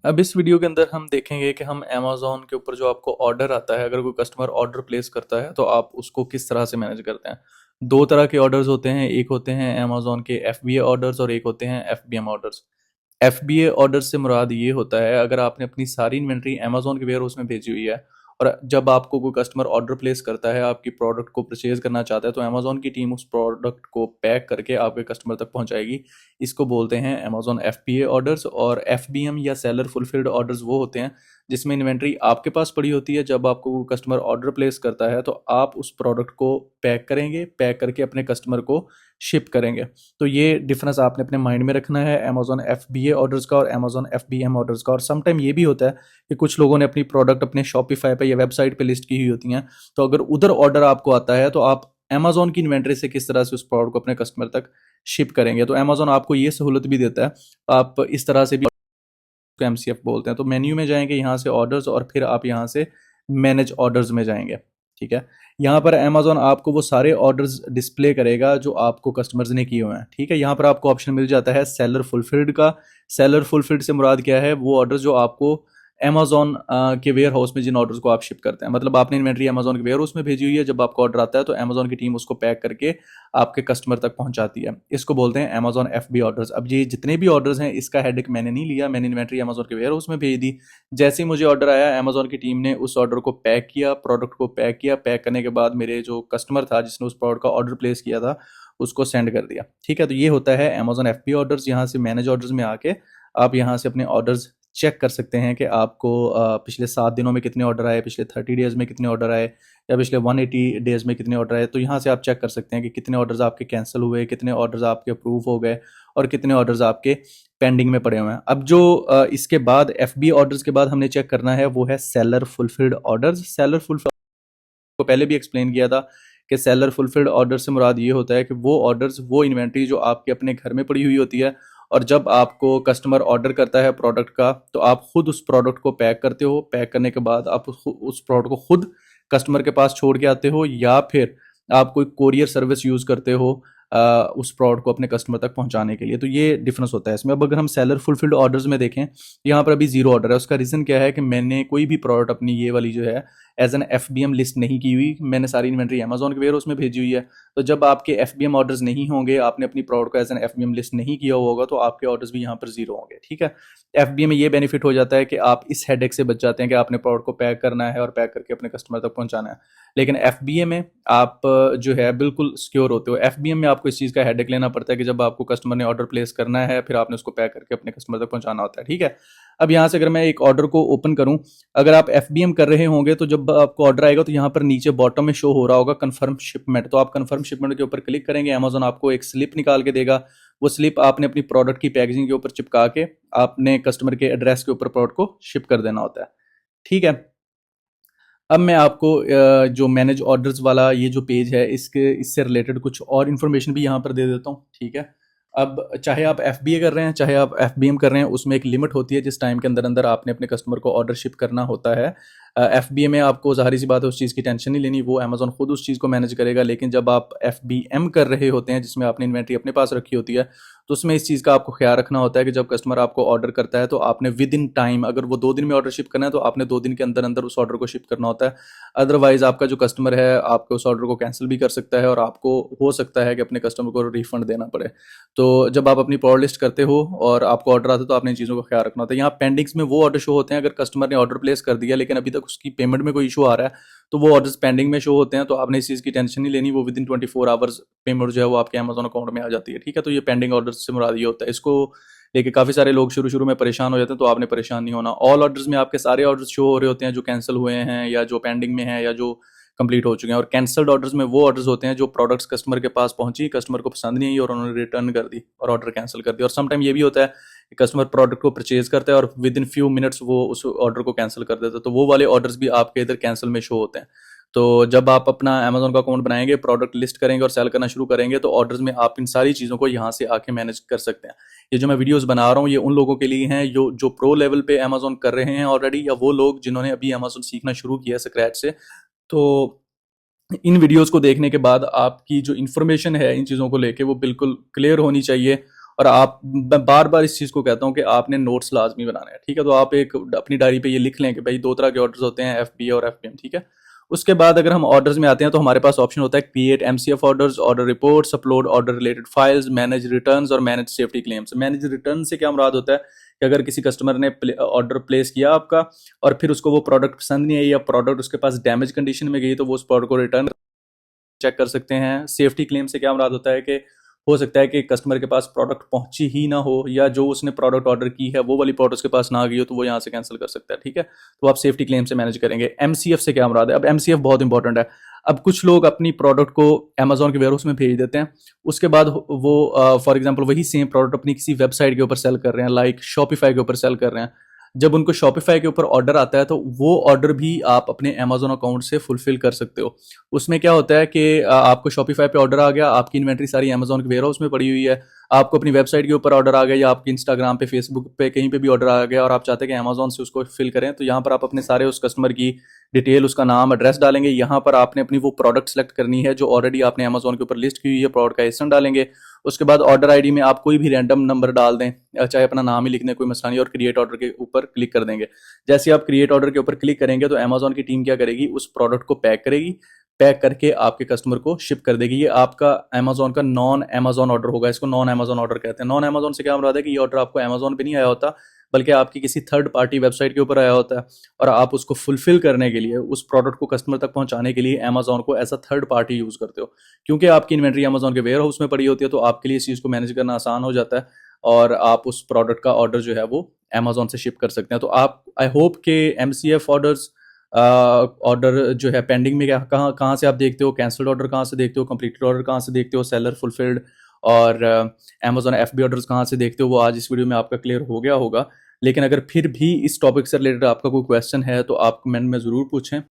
अब इस वीडियो के अंदर हम देखेंगे कि हम अमेज़न के ऊपर जो आपको ऑर्डर आता है, अगर कोई कस्टमर ऑर्डर प्लेस करता है, तो आप उसको किस तरह से मैनेज करते हैं। 2 तरह के ऑर्डर्स होते हैं, एक होते हैं अमेज़न के एफबीए ऑर्डर्स और एक होते हैं एफबीएम ऑर्डर्स। एफबीए ऑर्डर्स से मुराद ये होता है, अगर आपने अपनी सारी इन्वेंट्री अमेज़न के वेयरहाउस में भेजी हुई है और जब आपको कोई कस्टमर ऑर्डर प्लेस करता है, आपकी प्रोडक्ट को परचेज़ करना चाहता है, तो अमेज़न की टीम उस प्रोडक्ट को पैक करके आपके कस्टमर तक पहुँचाएगी। इसको बोलते हैं अमेज़न एफबीए ऑर्डर्स। और एफबीएम या सेलर फुलफिल्ड ऑर्डर्स वो होते हैं जिसमें इन्वेंट्री आपके पास पड़ी होती है। जब आपको कस्टमर ऑर्डर प्लेस करता है तो आप उस प्रोडक्ट को पैक करेंगे, पैक करके अपने कस्टमर को शिप करेंगे। तो ये डिफरेंस आपने अपने माइंड में रखना है अमेज़न एफबीए ऑर्डर्स का और अमेज़न एफबीएम ऑर्डर्स का। और सम टाइम ये भी होता है कि कुछ लोगों ने अपनी प्रोडक्ट अपने शॉपिफाई पे या वेबसाइट पे लिस्ट की हुई होती हैं, तो अगर उधर ऑर्डर आपको आता है तो आप अमेज़न की इन्वेंट्री से किस तरह से उस प्रोडक्ट को अपने कस्टमर तक शिप करेंगे। तो अमेज़न आपको ये सहूलत भी देता है, आप इस तरह से भी एमसीएफ बोलते हैं। तो मेन्यू में जाएंगे, यहाँ से ऑर्डर्स, और फिर आप यहाँ से मैनेज ऑर्डर्स में जाएंगे। ठीक है, यहाँ पर अमेज़न आपको वो सारे ऑर्डर्स डिस्प्ले करेगा जो आपको कस्टमर्स ने किए हुए हैं। ठीक है, यहाँ पर आपको ऑप्शन मिल जाता है सेलर फुलफिल्ड का। सेलर फुलफिल्ड से मुराद क्या है, वो ऑर्डर जो आपको अमेज़न के वेयर हाउस में जिन ऑर्डर्स को आप शिप करते हैं, मतलब आपने इन्वेंट्री अमेज़न के वेयर हाउस में भेजी हुई है, जब आपको ऑर्डर आता है तो अमेज़न की टीम उसको पैक करके आपके कस्टमर तक पहुंचाती है। इसको बोलते हैं अमेज़न एफबी ऑर्डर्स। अब ये जितने भी ऑर्डर्स हैं, इसका हेडेक मैंने नहीं लिया, मैंने इन्वेंट्री अमेज़न के वेयर हाउस में भेज दी। जैसे ही मुझे ऑर्डर आया, अमेज़न की टीम ने उस ऑर्डर को पैक किया, प्रोडक्ट को पैक किया, पैक करने के बाद मेरे जो कस्टमर था जिसने उस प्रोडक्ट का ऑर्डर प्लेस किया था उसको सेंड कर दिया। ठीक है, तो ये होता है अमेज़न एफबी ऑर्डर्स। यहाँ से मैनेज ऑर्डर्स में आके आप यहाँ से अपने ऑर्डर्स चेक कर सकते हैं कि आपको पिछले 7 दिनों में कितने ऑर्डर आए, पिछले 30 डेज़ में कितने ऑर्डर आए, या पिछले 180 डेज़ में कितने ऑर्डर आए। तो यहाँ से आप चेक कर सकते हैं कि कितने ऑर्डर्स आपके कैंसिल हुए, कितने ऑर्डर्स आपके अप्रूव हो गए और कितने ऑर्डर्स आपके पेंडिंग में पड़े हुए हैं। अब जो इसके बाद एफबी ऑर्डर्स के बाद हमने चेक करना है वो है seller fulfilled orders. Seller fulfilled को पहले भी एक्सप्लेन किया था कि सेलर फुलफिल्ड ऑर्डर से मुराद ये होता है कि वो ऑर्डर्स, वो इन्वेंट्री जो आपके अपने घर में पड़ी हुई होती है, और जब आपको कस्टमर ऑर्डर करता है प्रोडक्ट का तो आप खुद उस प्रोडक्ट को पैक करते हो। पैक करने के बाद आप उस प्रोडक्ट को खुद कस्टमर के पास छोड़ के आते हो, या फिर आप कोई कोरियर सर्विस यूज़ करते हो उस प्रोडक्ट को अपने कस्टमर तक पहुंचाने के लिए। तो ये डिफरेंस होता है इसमें। अब अगर हम सेलर फुलफिल्ड ऑर्डर्स में देखें, यहाँ पर अभी 0 ऑर्डर है। उसका रीज़न क्या है कि मैंने कोई भी प्रोडक्ट अपनी ये वाली जो है एज एन एफबीएम लिस्ट नहीं की हुई, मैंने सारी इन्वेंट्री अमेज़न के वेयरहाउस में भेजी हुई है। तो जब आपके एफबीएम ऑर्डर्स नहीं होंगे, आपने अपनी प्रोडक्ट को एज एन एफबीएम लिस्ट नहीं किया हुआ होगा, तो आपके ऑर्डर्स भी यहाँ पर 0 होंगे। ठीक है, एफबीएम में ये बेनिफिट हो जाता है कि आप इस हेडेक से बच जाते हैं कि आपने प्रोडक्ट को पैक करना है और पैक करके अपने कस्टमर तक पहुंचाना है। लेकिन एफबीए में आप जो है बिल्कुल सिक्योर होते हो। एफबीएम में आपको इस चीज़ का हेडेक लेना पड़ता है कि जब आपको कस्टमर ने ऑर्डर प्लेस करना है, फिर आपने उसको पैक करके अपने कस्टमर तक पहुंचाना होता है। ठीक है, अब यहाँ से अगर मैं एक ऑर्डर को ओपन करूँ, अगर आप एफबीएम कर रहे होंगे तो जब आपको ऑर्डर आएगा तो यहाँ पर नीचे बॉटम में शो हो रहा होगा कन्फर्म शिपमेंट। तो आप कन्फर्म शिपमेंट के ऊपर क्लिक करेंगे, अमेज़न आपको एक स्लिप निकाल के देगा। वो स्लिप आपने अपनी प्रोडक्ट की पैकेजिंग के ऊपर चिपका के आपने कस्टमर के एड्रेस के ऊपर प्रोडक्ट को शिप कर देना होता है। ठीक है, अब मैं आपको जो मैनेज ऑर्डर्स वाला ये जो पेज है, इससे रिलेटेड कुछ और इन्फॉर्मेशन भी यहाँ पर दे देता हूँ। ठीक है, अब चाहे आप एफबीए कर रहे हैं, चाहे आप एफबीएम कर रहे हैं, उसमें एक लिमिट होती है जिस टाइम के अंदर अंदर आपने अपने कस्टमर को ऑर्डर शिप करना होता है। एफबीए में आपको ज़ाहिर सी बात है उस चीज़ की टेंशन नहीं लेनी, वो अमेज़न खुद उस चीज़ को मैनेज करेगा। लेकिन जब आप एफबीएम कर रहे होते हैं, जिसमें आपने इन्वेंट्री अपने पास रखी होती है, तो उसमें इस चीज़ का आपको ख्याल रखना होता है कि जब कस्टमर आपको ऑर्डर करता है तो आपने विद इन टाइम, अगर वो 2 दिन में ऑर्डर शिप करना है तो आपने 2 दिन के अंदर अंदर उस ऑर्डर को शिप करना होता है। अदरवाइज़ आपका जो कस्टमर है आपके उस ऑर्डर को कैंसिल भी कर सकता है और आपको हो सकता है कि अपने कस्टमर को रिफंड देना पड़े। तो जब आप अपनी प्रोडक्ट लिस्ट करते हो और आपको ऑर्डर आता है तो आपने इन चीज़ों का ख्याल रखना होता है। यहाँ पेंडिंग्स में वो ऑर्डर शो होते हैं अगर कस्टमर ने ऑर्डर प्लेस कर दिया लेकिन अभी तक उसकी पेमेंट में कोई इशू आ रहा है, तो वो ऑर्डर्स पेंडिंग में शो होते हैं। तो आपने इस चीज़ की टेंशन नहीं लेनी, वो विद इन 24 आवर्स पेमेंट जो है वो आपके अमेज़न अकाउंट में आ जाती है। ठीक है, तो ये पेंडिंग ऑर्डर्स से मुराद ये होता है। इसको लेके काफ़ी सारे लोग शुरू शुरू में परेशान हो जाते हैं, तो आपने परेशान नहीं होना। ऑल ऑर्डर्स में आपके सारे ऑर्डर्स शो हो रहे होते हैं जो कैंसिल हुए हैं या जो पेंडिंग में हैं या जो कंप्लीट हो चुके हैं। और कैंसल्ड ऑर्डर्स में वो ऑर्डर्स होते हैं जो प्रोडक्ट्स कस्टमर के पास पहुंची, कस्टमर को पसंद नहीं आई और उन्होंने रिटर्न कर दी और ऑर्डर कैंसिल कर दिया। और समटाइम ये भी होता है कि कस्टमर प्रोडक्ट को परचेज करता है और विद इन फ्यू मिनट्स वो उस ऑर्डर को कैंसिल कर देता है, तो वो वाले ऑर्डर्स भी आपके इधर कैंसिल में शो होते हैं। तो जब आप अपना अमेज़न का अकाउंट बनाएंगे, प्रोडक्ट लिस्ट करेंगे और सेल करना शुरू करेंगे, तो ऑर्डर्स में आप इन सारी चीज़ों को यहाँ से आके मैनेज कर सकते हैं। ये जो मैं वीडियोस बना रहा हूँ ये उन लोगों के लिए हैं जो प्रो लेवल पे अमेज़न कर रहे हैं ऑलरेडी, या वो लोग जिन्होंने अभी अमेज़न सीखना शुरू किया स्क्रैच से। तो इन वीडियोस को देखने के बाद आपकी जो इन्फॉर्मेशन है इन चीज़ों को लेके वो बिल्कुल क्लियर होनी चाहिए। और आप, मैं बार बार इस चीज़ को कहता हूँ कि आपने नोट्स लाजमी बनाने हैं, ठीक है। तो आप एक अपनी डायरी पे ये लिख लें कि भाई दो तरह के ऑर्डर्स होते हैं, FBA और FBM, ठीक है। उसके बाद अगर हम ऑर्डर्स में आते हैं तो हमारे पास ऑप्शन होता है create MCF orders, order reports, upload order related files, manage returns और manage safety claims. Manage return से क्या मुराद होता है कि अगर किसी कस्टमर ने ऑर्डर प्लेस किया आपका और फिर उसको वो प्रोडक्ट पसंद नहीं आई या प्रोडक्ट उसके पास डैमेज कंडीशन में गई, तो वो उस प्रोडक्ट को रिटर्न चेक कर सकते हैं। सेफ्टी क्लेम से क्या मुराद होता है कि हो सकता है कि कस्टमर के पास प्रोडक्ट पहुंची ही ना हो, या जो उसने प्रोडक्ट ऑर्डर की है वो वाली प्रोडक्ट उसके पास ना गई हो, तो वो यहाँ से कैंसिल कर सकता है, ठीक है। तो आप सेफ्टी क्लेम से मैनेज करेंगे। MCF से क्या मुराद है? अब MCF बहुत इंपॉर्टेंट है। अब कुछ लोग अपनी प्रोडक्ट को अमेजोन के वेयरहाउस में भेज देते हैं, उसके बाद वो फॉर एग्जांपल वही सेम प्रोडक्ट अपनी किसी वेबसाइट के ऊपर सेल कर रहे हैं, लाइक शॉपिफाई के ऊपर सेल कर रहे हैं। जब उनको शॉपिफाई के ऊपर ऑर्डर आता है तो वो ऑर्डर भी आप अपने अमेजोन अकाउंट से फुलफिल कर सकते हो। उसमें क्या होता है कि आपको शॉपिफाई पे ऑर्डर आ गया, आपकी इन्वेंट्री सारी अमेजोन के वेयरहाउस में पड़ी हुई है, आपको अपनी वेबसाइट के ऊपर ऑर्डर आ गया या आपके इंस्टाग्राम पे, फेसबुक पे, कहीं पे भी ऑर्डर आ गया और आप चाहते हैं कि अमेजोन से उसको फिल करें, तो यहाँ पर आप अपने सारे उस कस्टमर की डिटेल, उसका नाम, एड्रेस डालेंगे। यहाँ पर आपने अपनी वो प्रोडक्ट सेलेक्ट करनी है जो ऑलरेडी आपने अमेजोन के ऊपर लिस्ट की हुई है, प्रोडक्ट का एसन डालेंगे। उसके बाद ऑर्डर आईडी में आप कोई भी रैंडम नंबर डाल दें, चाहे अपना नाम ही लिख दें, कोई मसला नहीं, और क्रिएट ऑर्डर के ऊपर क्लिक कर देंगे। जैसे आप क्रिएट ऑर्डर के ऊपर क्लिक करेंगे तो अमेजोन की टीम क्या करेगी, उस प्रोडक्ट को पैक करेगी, पैक करके आपके कस्टमर को शिप कर देगी। ये आपका अमेजोन का नॉन अमेजोन ऑर्डर होगा, इसको नॉन अमेजोन ऑर्डर कहते हैं। नॉन अमेजोन से क्या मुराद है कि ये ऑर्डर आपको अमेजोन पे नहीं आया होता, बल्कि आपकी किसी थर्ड पार्टी वेबसाइट के ऊपर आया होता है, और आप उसको फुलफिल करने के लिए, उस प्रोडक्ट को कस्टमर तक पहुंचाने के लिए अमेजोन को as a third party use करते हो। क्योंकि आपकी इन्वेंट्री अमेजोन के वेयर हाउस में पड़ी होती है, तो आपके लिए इस चीज़ को मैनेज करना आसान हो जाता है और आप उस प्रोडक्ट का ऑर्डर जो है वो अमेजोन से शिप कर सकते हैं। तो आप, आई होप के MCF ऑर्डर्स, ऑर्डर जो है पेंडिंग में, क्या कहाँ कहाँ से आप देखते हो, कैंसल्ड ऑर्डर कहाँ से देखते हो, कंप्लीटेड ऑर्डर कहाँ से देखते हो, सेलर फुलफिल्ड और अमेजोन FB ऑर्डर्स कहाँ से देखते हो, वो आज इस वीडियो में आपका क्लियर हो गया होगा। लेकिन अगर फिर भी इस टॉपिक से रिलेटेड आपका कोई क्वेश्चन है तो आप कमेंट में ज़रूर पूछें।